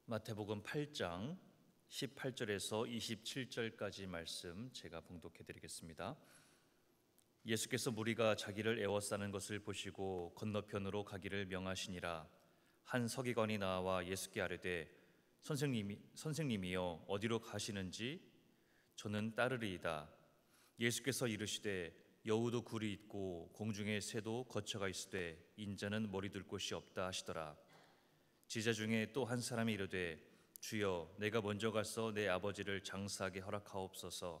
마태복음 8장 18절에서 27절까지 말씀 제가 봉독해 드리겠습니다. 예수께서 무리가 자기를 애워싸는 것을 보시고 건너편으로 가기를 명하시니라. 한 서기관이 나와 예수께 아뢰되 선생님이여 어디로 가시는지 저는 따르리이다. 예수께서 이르시되 여우도 굴이 있고 공중의 새도 거처가 있으되 인자는 머리 둘 곳이 없다 하시더라. 제자 중에 또 한 사람이 이르되 주여 내가 먼저 가서 내 아버지를 장사하게 허락하옵소서.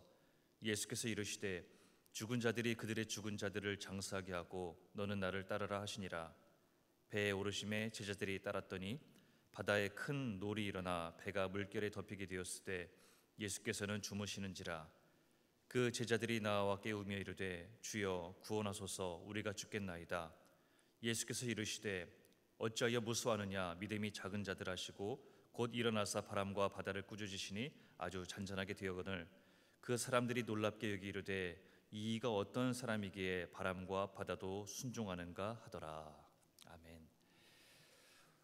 예수께서 이르시되 죽은 자들이 그들의 죽은 자들을 장사하게 하고 너는 나를 따르라 하시니라. 배에 오르심에 제자들이 따랐더니 바다에 큰 놀이 일어나 배가 물결에 덮이게 되었으되 예수께서는 주무시는지라. 그 제자들이 나와 깨우며 이르되 주여 구원하소서 우리가 죽겠나이다. 예수께서 이르시되 어찌하여 무수하느냐 믿음이 작은 자들 하시고 곧 일어나사 바람과 바다를 꾸짖으시니 아주 잔잔하게 되었거늘 그 사람들이 놀랍게 여기 이르되 이가 어떤 사람이기에 바람과 바다도 순종하는가 하더라. 아멘.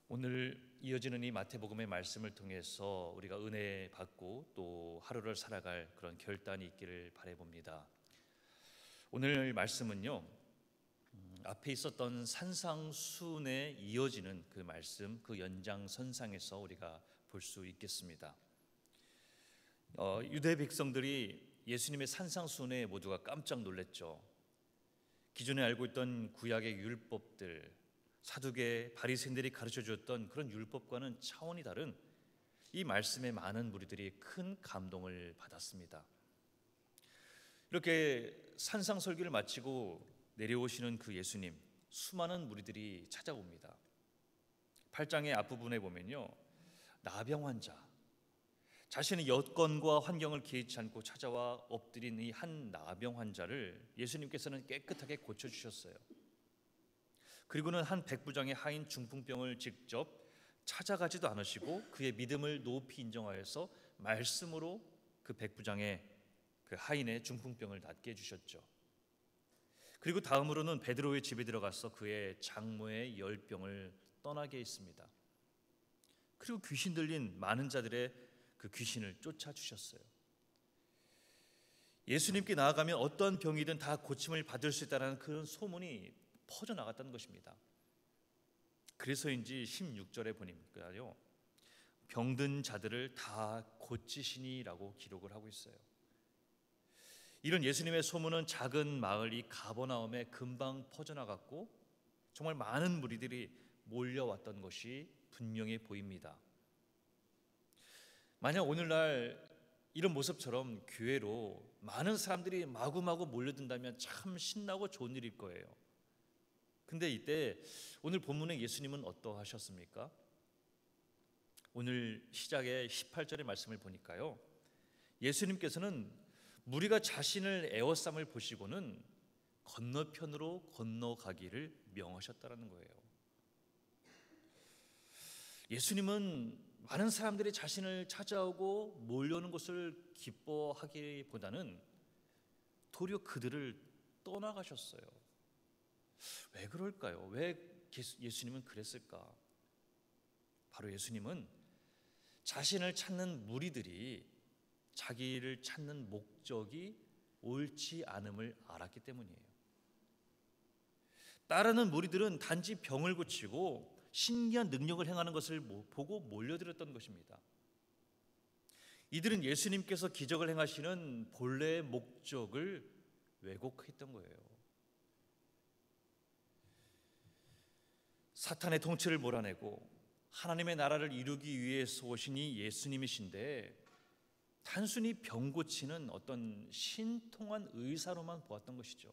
오늘 이어지는 이 마태복음의 말씀을 통해서 우리가 은혜 받고 또 하루를 살아갈 그런 결단이 있기를 바라봅니다. 오늘 말씀은요, 앞에 있었던 산상수훈에 이어지는 그 말씀, 그 연장선상에서 우리가 볼 수 있겠습니다. 유대 백성들이 예수님의 산상수훈에 모두가 깜짝 놀랐죠. 기존에 알고 있던 구약의 율법들, 사두개 바리새인들이 가르쳐줬던 그런 율법과는 차원이 다른 이 말씀에 많은 무리들이 큰 감동을 받았습니다. 이렇게 산상설교를 마치고 내려오시는 그 예수님, 수많은 무리들이 찾아옵니다. 8장의 앞부분에 보면요, 나병 환자, 자신의 여건과 환경을 개의치 않고 찾아와 엎드린 이 한 나병 환자를 예수님께서는 깨끗하게 고쳐주셨어요. 그리고는 한 백부장의 하인 중풍병을 직접 찾아가지도 않으시고 그의 믿음을 높이 인정하여서 말씀으로 그 백부장의 그 하인의 중풍병을 낫게 해주셨죠. 그리고 다음으로는 베드로의 집에 들어가서 그의 장모의 열병을 떠나게 했습니다. 그리고 귀신 들린 많은 자들의 그 귀신을 쫓아주셨어요. 예수님께 나아가면 어떤 병이든 다 고침을 받을 수 있다는 그런 소문이 퍼져나갔다는 것입니다. 그래서인지 16절에 보니까요, 병든 자들을 다 고치시니라고 기록을 하고 있어요. 이런 예수님의 소문은 작은 마을 이 가버나움에 금방 퍼져나갔고 정말 많은 무리들이 몰려왔던 것이 분명해 보입니다. 만약 오늘날 이런 모습처럼 교회로 많은 사람들이 마구마구 몰려든다면 참 신나고 좋은 일일 거예요. 근데 이때 오늘 본문의 예수님은 어떠하셨습니까? 오늘 시작의 18절의 말씀을 보니까요, 예수님께서는 무리가 자신을 애워쌈을 보시고는 건너편으로 건너가기를 명하셨다는 거예요. 예수님은 많은 사람들이 자신을 찾아오고 몰려오는 것을 기뻐하기보다는 도리어 그들을 떠나가셨어요. 왜 그럴까요? 왜 예수님은 그랬을까? 바로 예수님은 자신을 찾는 무리들이 자기를 찾는 목적이 옳지 않음을 알았기 때문이에요. 따르는 무리들은 단지 병을 고치고 신기한 능력을 행하는 것을 보고 몰려들었던 것입니다. 이들은 예수님께서 기적을 행하시는 본래의 목적을 왜곡했던 거예요. 사탄의 통치를 몰아내고 하나님의 나라를 이루기 위해서 오신 이 예수님이신데 단순히 병 고치는 어떤 신통한 의사로만 보았던 것이죠.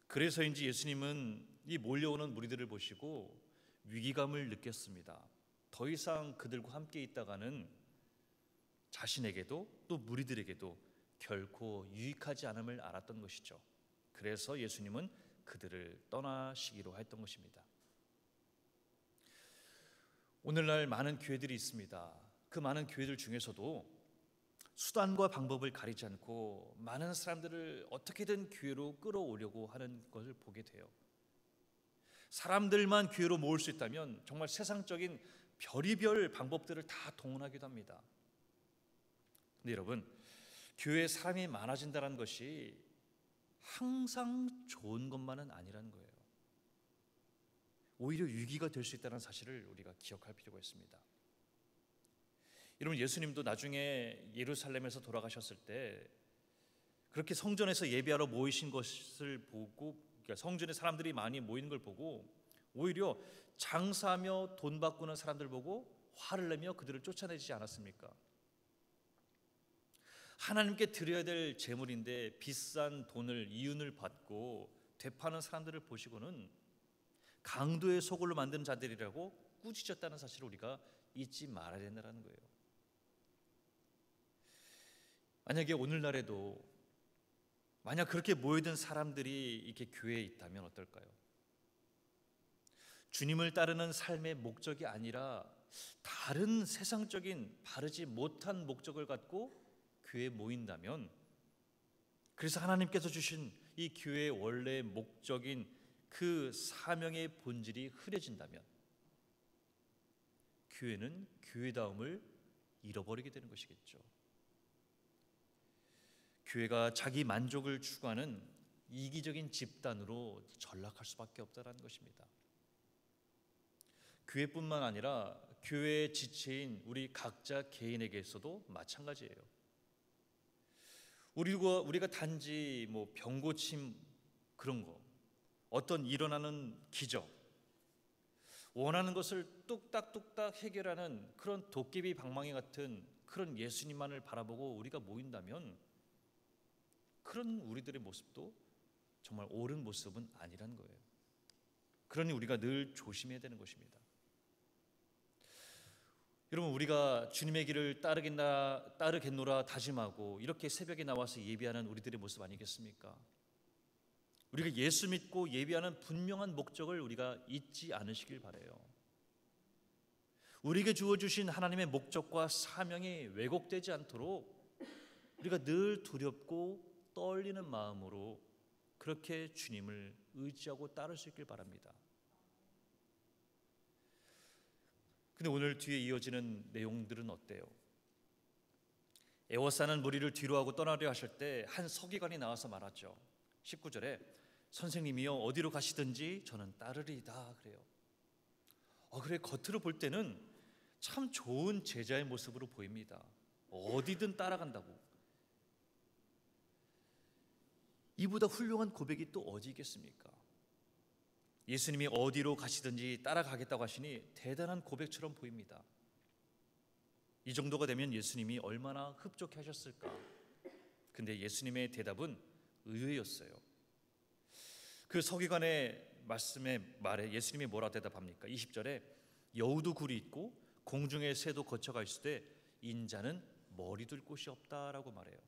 그래서인지 예수님은 이 몰려오는 무리들을 보시고 위기감을 느꼈습니다. 더 이상 그들과 함께 있다가는 자신에게도 또 무리들에게도 결코 유익하지 않음을 알았던 것이죠. 그래서 예수님은 그들을 떠나시기로 했던 것입니다. 오늘날 많은 교회들이 있습니다. 그 많은 교회들 중에서도 수단과 방법을 가리지 않고 많은 사람들을 어떻게든 교회로 끌어오려고 하는 것을 보게 돼요. 사람들만 교회로 모을 수 있다면 정말 세상적인 별의별 방법들을 다 동원하기도 합니다. 근데 여러분, 교회에 사람이 많아진다는 것이 항상 좋은 것만은 아니라는 거예요. 오히려 위기가 될 수 있다는 사실을 우리가 기억할 필요가 있습니다. 여러분, 예수님도 나중에 예루살렘에서 돌아가셨을 때 그렇게 성전에서 예배하러 모이신 것을 보고, 그러니까 성전에 사람들이 많이 모이는 걸 보고 오히려 장사하며 돈 바꾸는 사람들 보고 화를 내며 그들을 쫓아내지 않았습니까? 하나님께 드려야 될 제물인데 비싼 돈을 이윤을 받고 되파는 사람들을 보시고는 강도의 소굴로 만드는 자들이라고 꾸짖었다는 사실을 우리가 잊지 말아야 된다는 거예요. 만약에 오늘날에도 만약 그렇게 모여든 사람들이 이렇게 교회에 있다면 어떨까요? 주님을 따르는 삶의 목적이 아니라 다른 세상적인 바르지 못한 목적을 갖고 교회에 모인다면, 그래서 하나님께서 주신 이 교회의 원래 목적인 그 사명의 본질이 흐려진다면 교회는 교회다움을 잃어버리게 되는 것이겠죠. 교회가 자기 만족을 추구하는 이기적인 집단으로 전락할 수밖에 없다는 것입니다. 교회뿐만 아니라 교회의 지체인 우리 각자 개인에게서도 마찬가지예요. 우리가 단지 병고침 그런 거, 어떤 일어나는 기적, 원하는 것을 뚝딱뚝딱 해결하는 그런 도깨비 방망이 같은 그런 예수님만을 바라보고 우리가 모인다면 그런 우리들의 모습도 정말 옳은 모습은 아니라는 거예요. 그러니 우리가 늘 조심해야 되는 것입니다. 여러분, 우리가 주님의 길을 따르겠노라 다짐하고 이렇게 새벽에 나와서 예배하는 우리들의 모습 아니겠습니까? 우리가 예수 믿고 예배하는 분명한 목적을 우리가 잊지 않으시길 바라요. 우리에게 주어주신 하나님의 목적과 사명이 왜곡되지 않도록 우리가 늘 두렵고 떨리는 마음으로 그렇게 주님을 의지하고 따를 수 있길 바랍니다. 근데 오늘 뒤에 이어지는 내용들은 어때요? 애워싸는 무리를 뒤로하고 떠나려 하실 때 한 서기관이 나와서 말하죠. 19절에 선생님이여 어디로 가시든지 저는 따르리이다 그래요. 그래, 겉으로 볼 때는 참 좋은 제자의 모습으로 보입니다. 어디든 따라간다고. 이보다 훌륭한 고백이 또 어디 있겠습니까? 예수님이 어디로 가시든지 따라가겠다고 하시니 대단한 고백처럼 보입니다. 이 정도가 되면 예수님이 얼마나 흡족해 하셨을까? 근데 예수님의 대답은 의외였어요. 그 서기관의 말에 예수님이 뭐라 대답합니까? 20절에 여우도 굴이 있고 공중의 새도 거처가 있을 때 인자는 머리 둘 곳이 없다라고 말해요.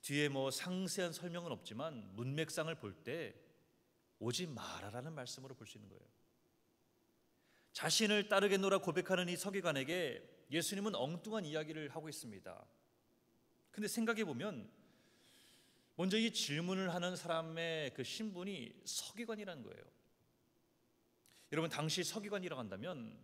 뒤에 상세한 설명은 없지만 문맥상을 볼 때 오지 말아라는 말씀으로 볼 수 있는 거예요. 자신을 따르겠노라 고백하는 이 서기관에게 예수님은 엉뚱한 이야기를 하고 있습니다. 근데 생각해 보면 먼저 이 질문을 하는 사람의 그 신분이 서기관이라는 거예요. 여러분, 당시 서기관이라고 한다면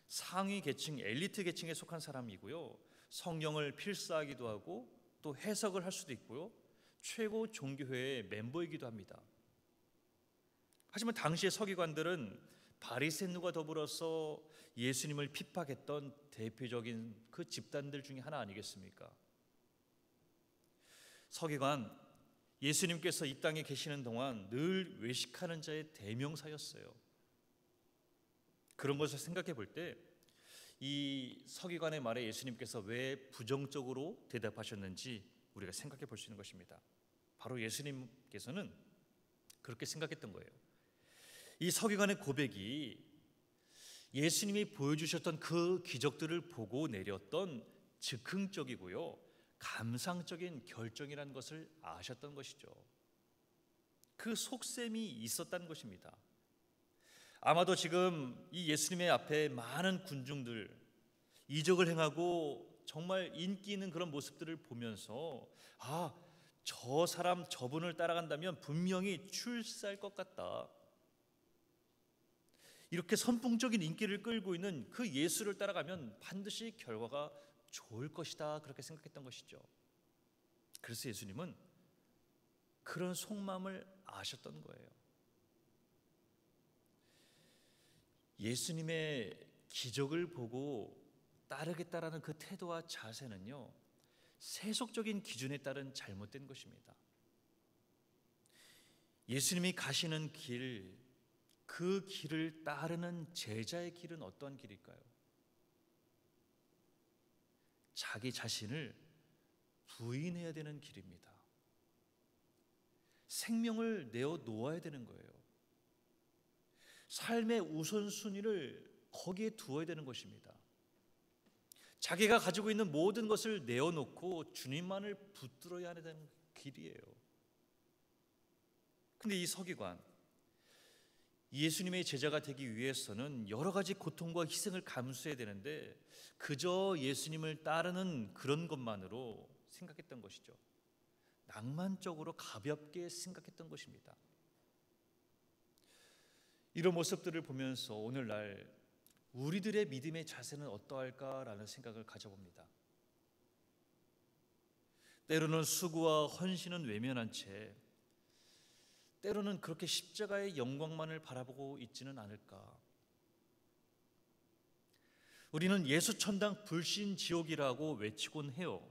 상위 계층, 엘리트 계층에 속한 사람이고요, 성경을 필사하기도 하고 또 해석을 할 수도 있고요, 최고 종교회의 멤버이기도 합니다. 하지만 당시의 서기관들은 바리새인과 더불어서 예수님을 핍박했던 대표적인 그 집단들 중에 하나 아니겠습니까? 서기관, 예수님께서 이 땅에 계시는 동안 늘 외식하는 자의 대명사였어요. 그런 것을 생각해 볼 때 이 서기관의 말에 예수님께서 왜 부정적으로 대답하셨는지 우리가 생각해 볼 수 있는 것입니다. 바로 예수님께서는 그렇게 생각했던 거예요. 이 서기관의 고백이 예수님이 보여주셨던 그 기적들을 보고 내렸던 즉흥적이고요, 감상적인 결정이라는 것을 아셨던 것이죠. 그 속셈이 있었다는 것입니다. 아마도 지금 이 예수님의 앞에 많은 군중들, 이적을 행하고 정말 인기 있는 그런 모습들을 보면서 저 사람 저분을 따라간다면 분명히 출세할 것 같다, 이렇게 선풍적인 인기를 끌고 있는 그 예수를 따라가면 반드시 결과가 좋을 것이다, 그렇게 생각했던 것이죠. 그래서 예수님은 그런 속마음을 아셨던 거예요. 예수님의 기적을 보고 따르겠다라는 그 태도와 자세는요, 세속적인 기준에 따른 잘못된 것입니다. 예수님이 가시는 길, 그 길을 따르는 제자의 길은 어떠한 길일까요? 자기 자신을 부인해야 되는 길입니다. 생명을 내어 놓아야 되는 거예요. 삶의 우선순위를 거기에 두어야 되는 것입니다. 자기가 가지고 있는 모든 것을 내어놓고 주님만을 붙들어야 하는 길이에요. 근데 이 서기관, 예수님의 제자가 되기 위해서는 여러 가지 고통과 희생을 감수해야 되는데 그저 예수님을 따르는 그런 것만으로 생각했던 것이죠. 낭만적으로 가볍게 생각했던 것입니다. 이런 모습들을 보면서 오늘날 우리들의 믿음의 자세는 어떠할까라는 생각을 가져봅니다. 때로는 수고와 헌신은 외면한 채 때로는 그렇게 십자가의 영광만을 바라보고 있지는 않을까. 우리는 예수 천당 불신 지옥이라고 외치곤 해요.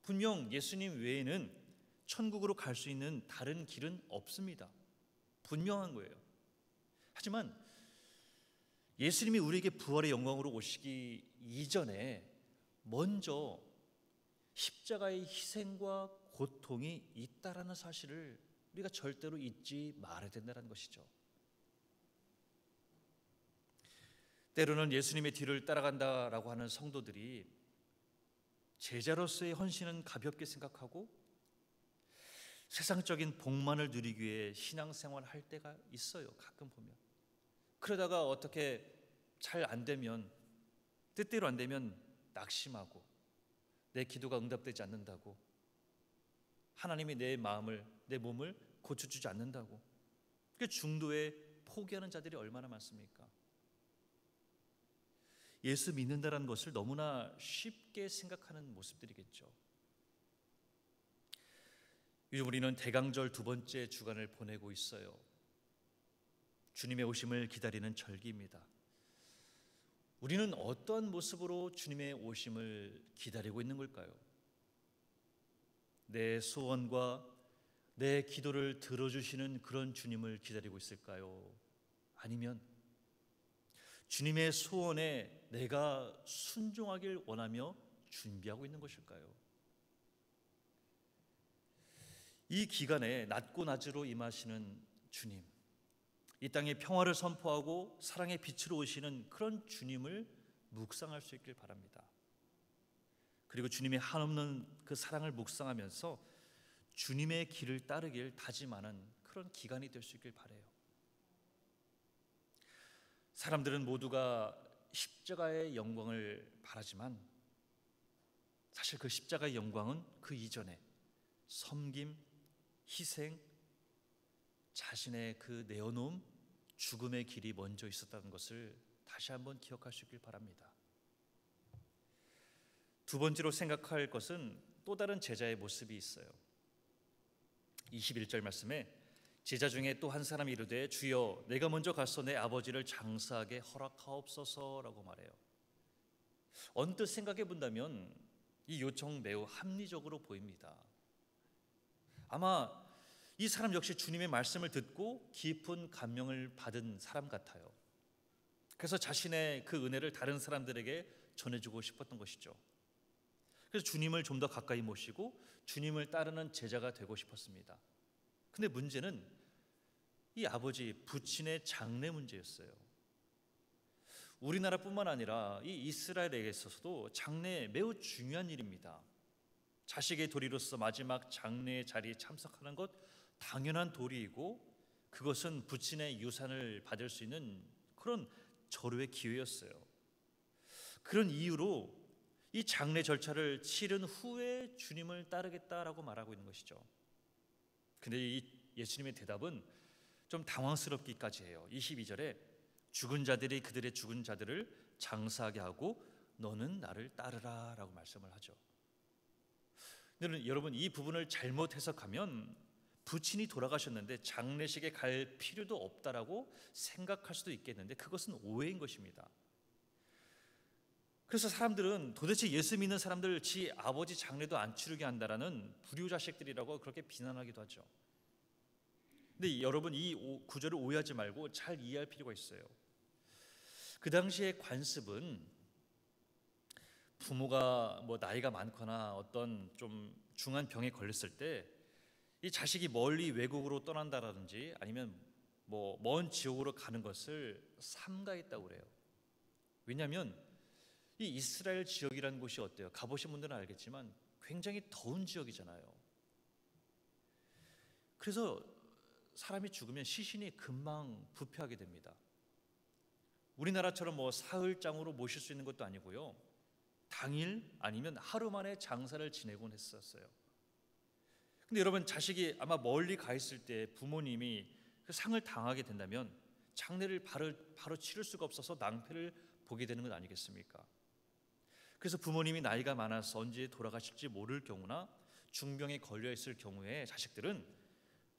분명 예수님 외에는 천국으로 갈 수 있는 다른 길은 없습니다. 분명한 거예요. 하지만 예수님이 우리에게 부활의 영광으로 오시기 이전에 먼저 십자가의 희생과 고통이 있다라는 사실을 우리가 절대로 잊지 말아야 된다는 것이죠. 때로는 예수님의 뒤를 따라간다라고 하는 성도들이 제자로서의 헌신은 가볍게 생각하고 세상적인 복만을 누리기 위해 신앙생활을 할 때가 있어요. 가끔 보면. 그러다가 어떻게 잘 안 되면, 뜻대로 안 되면 낙심하고 내 기도가 응답되지 않는다고, 하나님이 내 마음을, 내 몸을 고쳐주지 않는다고, 그 중도에 포기하는 자들이 얼마나 많습니까? 예수 믿는다는 것을 너무나 쉽게 생각하는 모습들이겠죠. 요즘 우리는 대강절 두 번째 주간을 보내고 있어요. 주님의 오심을 기다리는 절기입니다. 우리는 어떤 모습으로 주님의 오심을 기다리고 있는 걸까요? 내 소원과 내 기도를 들어주시는 그런 주님을 기다리고 있을까요? 아니면 주님의 소원에 내가 순종하길 원하며 준비하고 있는 것일까요? 이 기간에 낮고 낮으로 임하시는 주님, 이 땅에 평화를 선포하고 사랑의 빛으로 오시는 그런 주님을 묵상할 수 있길 바랍니다. 그리고 주님의 한없는 그 사랑을 묵상하면서 주님의 길을 따르길 다짐하는 그런 기간이 될 수 있길 바라요. 사람들은 모두가 십자가의 영광을 바라지만 사실 그 십자가의 영광은 그 이전에 섬김, 희생, 자신의 그 내어놓음, 죽음의 길이 먼저 있었다는 것을 다시 한번 기억할 수 있길 바랍니다. 두 번째로 생각할 것은 또 다른 제자의 모습이 있어요. 21절 말씀에 제자 중에 또 한 사람이 이르되 주여 내가 먼저 가서 내 아버지를 장사하게 허락하옵소서라고 말해요. 언뜻 생각해 본다면 이 요청 매우 합리적으로 보입니다. 아마 이 사람 역시 주님의 말씀을 듣고 깊은 감명을 받은 사람 같아요. 그래서 자신의 그 은혜를 다른 사람들에게 전해주고 싶었던 것이죠. 그래서 주님을 좀 더 가까이 모시고 주님을 따르는 제자가 되고 싶었습니다. 근데 문제는 이 아버지 부친의 장례 문제였어요. 우리나라뿐만 아니라 이 이스라엘에 있어서도 장례 매우 중요한 일입니다. 자식의 도리로서 마지막 장례의 자리에 참석하는 것 당연한 도리이고 그것은 부친의 유산을 받을 수 있는 그런 절호의 기회였어요. 그런 이유로 이 장례 절차를 치른 후에 주님을 따르겠다라고 말하고 있는 것이죠. 근데 이 예수님의 대답은 좀 당황스럽기까지 해요. 22절에 죽은 자들이 그들의 죽은 자들을 장사하게 하고 너는 나를 따르라 라고 말씀을 하죠. 여러분, 이 부분을 잘못 해석하면 부친이 돌아가셨는데 장례식에 갈 필요도 없다라고 생각할 수도 있겠는데 그것은 오해인 것입니다. 그래서 사람들은 도대체 예수 믿는 사람들 지 아버지 장례도 안 치르게 한다라는 불효자식들이라고 그렇게 비난하기도 하죠. 근데 여러분, 이 구절을 오해하지 말고 잘 이해할 필요가 있어요. 그 당시의 관습은 부모가 나이가 많거나 어떤 좀 중한 병에 걸렸을 때 이 자식이 멀리 외국으로 떠난다라든지 아니면 먼 지역으로 가는 것을 삼가했다고 그래요. 왜냐하면 이 이스라엘 지역이라는 곳이 어때요? 가보신 분들은 알겠지만 굉장히 더운 지역이잖아요. 그래서 사람이 죽으면 시신이 금방 부패하게 됩니다. 우리나라처럼 사흘장으로 모실 수 있는 것도 아니고요. 당일 아니면 하루 만에 장사를 지내곤 했었어요. 근데 여러분, 자식이 아마 멀리 가 있을 때 부모님이 그 상을 당하게 된다면 장례를 바로 치를 수가 없어서 낭패를 보게 되는 것 아니겠습니까? 그래서 부모님이 나이가 많아서 언제 돌아가실지 모를 경우나 중병에 걸려 있을 경우에 자식들은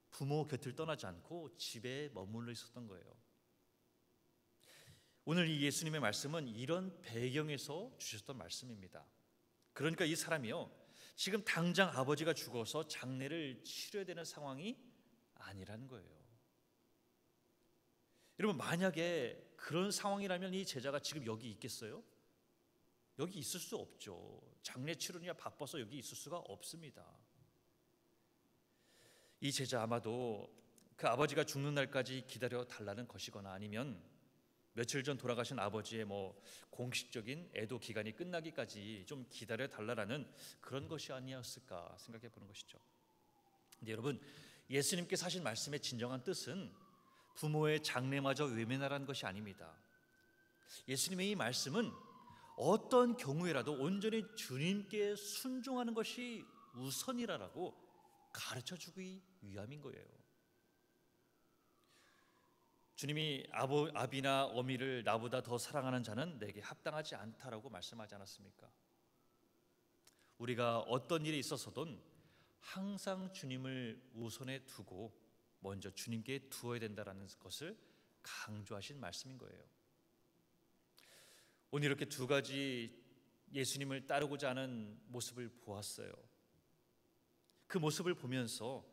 부모 곁을 떠나지 않고 집에 머물러 있었던 거예요. 오늘 이 예수님의 말씀은 이런 배경에서 주셨던 말씀입니다. 그러니까 이 사람이요, 지금 당장 아버지가 죽어서 장례를 치러야 되는 상황이 아니라는 거예요. 여러분, 만약에 그런 상황이라면 이 제자가 지금 여기 있겠어요? 여기 있을 수 없죠. 장례 치르느라 바빠서 여기 있을 수가 없습니다. 이 제자 아마도 그 아버지가 죽는 날까지 기다려 달라는 것이거나 아니면 며칠 전 돌아가신 아버지의 공식적인 애도 기간이 끝나기까지 좀 기다려 달라는 그런 것이 아니었을까 생각해 보는 것이죠. 근데 여러분, 예수님께서 하신 말씀의 진정한 뜻은 부모의 장례마저 외면하라는 것이 아닙니다. 예수님의 이 말씀은 어떤 경우에라도 온전히 주님께 순종하는 것이 우선이라고 가르쳐주기 위함인 거예요. 주님이 아비나 어미를 나보다 더 사랑하는 자는 내게 합당하지 않다라고 말씀하지 않았습니까? 우리가 어떤 일이 있어서든 항상 주님을 우선에 두고 먼저 주님께 두어야 된다는 것을 강조하신 말씀인 거예요. 오늘 이렇게 두 가지 예수님을 따르고자 하는 모습을 보았어요. 그 모습을 보면서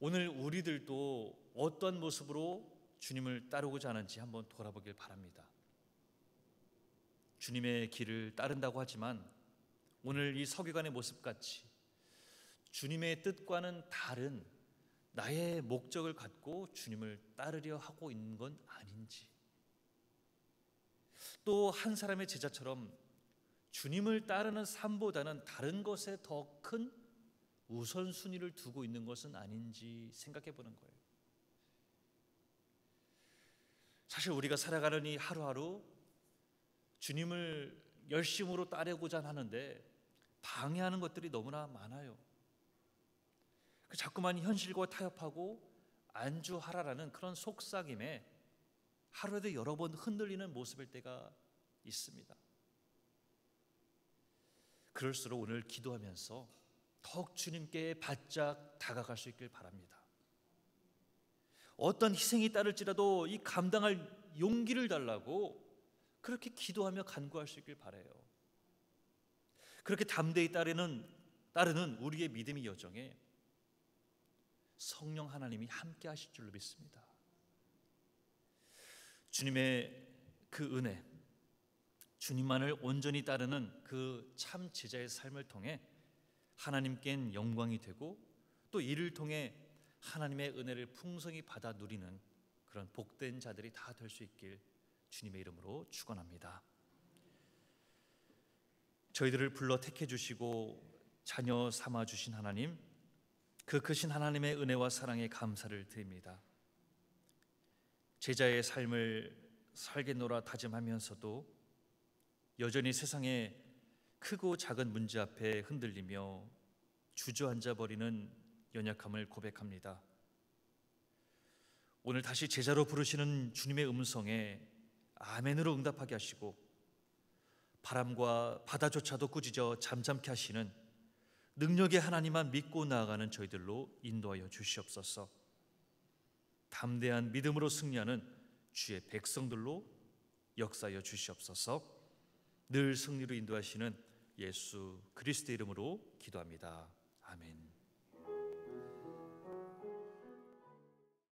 오늘 우리들도 어떤 모습으로 주님을 따르고자 하는지 한번 돌아보길 바랍니다. 주님의 길을 따른다고 하지만 오늘 이 서기관의 모습같이 주님의 뜻과는 다른 나의 목적을 갖고 주님을 따르려 하고 있는 건 아닌지, 또 한 사람의 제자처럼 주님을 따르는 삶보다는 다른 것에 더 큰 우선순위를 두고 있는 것은 아닌지 생각해 보는 거예요. 사실 우리가 살아가는 이 하루하루 주님을 열심으로 따르고자 하는데 방해하는 것들이 너무나 많아요. 자꾸만 현실과 타협하고 안주하라라는 그런 속삭임에 하루에도 여러 번 흔들리는 모습일 때가 있습니다. 그럴수록 오늘 기도하면서 더욱 주님께 바짝 다가갈 수 있길 바랍니다. 어떤 희생이 따를지라도 이 감당할 용기를 달라고 그렇게 기도하며 간구할 수 있길 바라요. 그렇게 담대히 따르는 우리의 믿음의 여정에 성령 하나님이 함께 하실 줄로 믿습니다. 주님의 그 은혜, 주님만을 온전히 따르는 그 참 제자의 삶을 통해 하나님께는 영광이 되고 또 이를 통해 하나님의 은혜를 풍성히 받아 누리는 그런 복된 자들이 다 될 수 있길 주님의 이름으로 축원합니다. 저희들을 불러 택해 주시고 자녀 삼아 주신 하나님, 그 크신 하나님의 은혜와 사랑에 감사를 드립니다. 제자의 삶을 살겠노라 다짐하면서도 여전히 세상의 크고 작은 문제 앞에 흔들리며 주저앉아 버리는 연약함을 고백합니다. 오늘 다시 제자로 부르시는 주님의 음성에 아멘으로 응답하게 하시고 바람과 바다조차도 꾸짖어 잠잠케 하시는 능력의 하나님만 믿고 나아가는 저희들로 인도하여 주시옵소서. 담대한 믿음으로 승리하는 주의 백성들로 역사하여 주시옵소서. 늘 승리로 인도하시는 예수 그리스도의 이름으로 기도합니다. 아멘.